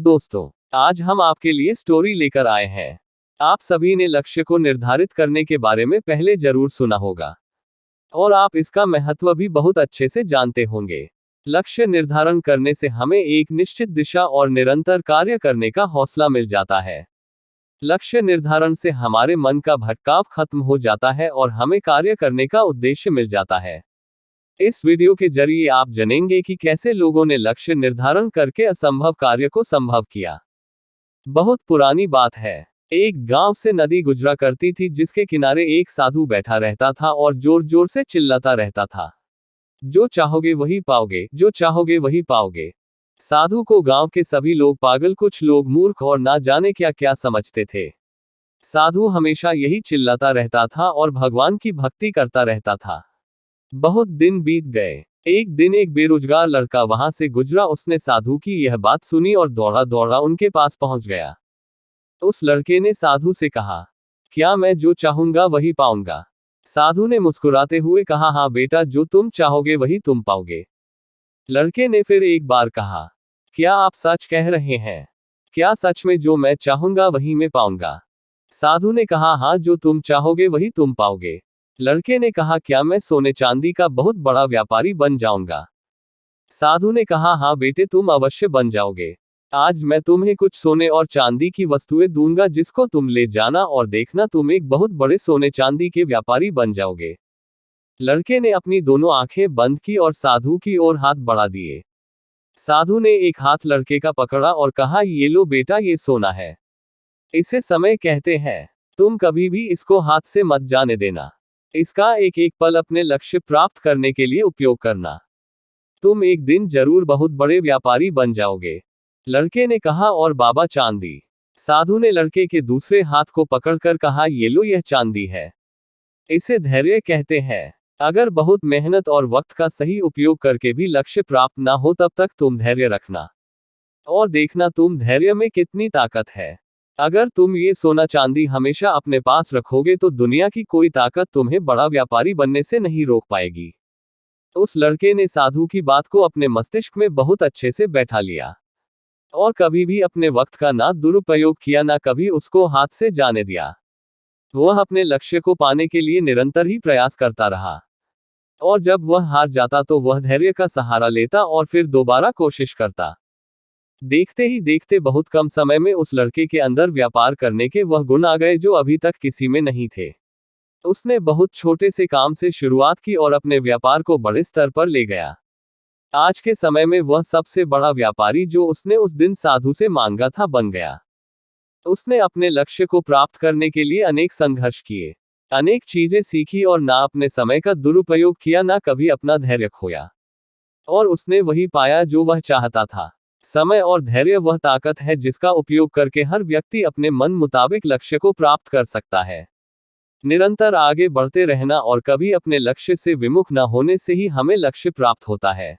दोस्तों, आज हम आपके लिए स्टोरी लेकर आए हैं। आप सभी ने लक्ष्य को निर्धारित करने के बारे में पहले जरूर सुना होगा और आप इसका महत्व भी बहुत अच्छे से जानते होंगे। लक्ष्य निर्धारण करने से हमें एक निश्चित दिशा और निरंतर कार्य करने का हौसला मिल जाता है। लक्ष्य निर्धारण से हमारे मन का भटकाव खत्म हो जाता है और हमें कार्य करने का उद्देश्य मिल जाता है। इस वीडियो के जरिए आप जानेंगे कि कैसे लोगों ने लक्ष्य निर्धारण करके असंभव कार्य को संभव किया। बहुत पुरानी बात है। एक गांव से नदी गुजरा करती थी जिसके किनारे एक साधु बैठा रहता था और जोर जोर से चिल्लाता रहता था, जो चाहोगे वही पाओगे, जो चाहोगे वही पाओगे। साधु को गांव के सभी लोग पागल, कुछ लोग मूर्ख और ना जाने क्या क्या समझते थे। साधु हमेशा यही चिल्लाता रहता था और भगवान की भक्ति करता रहता था। बहुत दिन बीत गए। एक दिन एक बेरोजगार लड़का वहां से गुजरा। उसने साधु की यह बात सुनी और दौड़ा दौड़ा उनके पास पहुंच गया। उस लड़के ने साधु से कहा, क्या मैं जो चाहूंगा वही पाऊंगा? साधु ने मुस्कुराते हुए कहा, हाँ बेटा, जो तुम चाहोगे वही तुम पाओगे। लड़के ने फिर एक बार कहा, क्या आप सच कह रहे हैं? क्या सच में जो मैं चाहूंगा वही मैं पाऊंगा? साधु ने कहा, हाँ, जो तुम चाहोगे वही तुम पाओगे। लड़के ने कहा, क्या मैं सोने चांदी का बहुत बड़ा व्यापारी बन जाऊंगा? साधु ने कहा, हाँ बेटे, तुम अवश्य बन जाओगे। आज मैं तुम्हें कुछ सोने और चांदी की वस्तुएं दूंगा जिसको तुम ले जाना और देखना तुम एक बहुत बड़े सोने चांदी के व्यापारी बन जाओगे। लड़के ने अपनी दोनों आंखें बंद की और साधु की ओर हाथ बढ़ा दिए। साधु ने एक हाथ लड़के का पकड़ा और कहा, ये लो बेटा, ये सोना है। इसे समय कहते हैं। तुम कभी भी इसको हाथ से मत जाने देना। इसका एक एक पल अपने लक्ष्य प्राप्त करने के लिए उपयोग करना। तुम एक दिन जरूर बहुत बड़े व्यापारी बन जाओगे। लड़के ने कहा, और बाबा चांदी? साधु ने लड़के के दूसरे हाथ को पकड़कर कहा, ये लो, यह चांदी है। इसे धैर्य कहते हैं। अगर बहुत मेहनत और वक्त का सही उपयोग करके भी लक्ष्य प्राप्त ना हो तब तक तुम धैर्य रखना और देखना तुम धैर्य में कितनी ताकत है। अगर तुम ये सोना चांदी हमेशा अपने पास रखोगे तो दुनिया की कोई ताकत तुम्हें बड़ा व्यापारी बनने से नहीं रोक पाएगी। उस लड़के ने साधु की बात को अपने मस्तिष्क में बहुत अच्छे से बैठा लिया और कभी भी अपने वक्त का ना दुरुपयोग किया, ना कभी उसको हाथ से जाने दिया। वह अपने लक्ष्य को पाने के लिए निरंतर ही प्रयास करता रहा और जब वह हार जाता तो वह धैर्य का सहारा लेता और फिर दोबारा कोशिश करता। देखते ही देखते बहुत कम समय में उस लड़के के अंदर व्यापार करने के वह गुण आ गए जो अभी तक किसी में नहीं थे। उसने बहुत छोटे से काम से शुरुआत की और अपने व्यापार को बड़े स्तर पर ले गया। आज के समय में वह सबसे बड़ा व्यापारी जो उसने उस दिन साधु से मांगा था बन गया। उसने अपने लक्ष्य को प्राप्त करने के लिए अनेक संघर्ष किए, अनेक चीजें सीखी और ना अपने समय का दुरुपयोग किया, ना कभी अपना धैर्य खोया, और उसने वही पाया जो वह चाहता था। समय और धैर्य वह ताकत है जिसका उपयोग करके हर व्यक्ति अपने मन मुताबिक लक्ष्य को प्राप्त कर सकता है। निरंतर आगे बढ़ते रहना और कभी अपने लक्ष्य से विमुख न होने से ही हमें लक्ष्य प्राप्त होता है।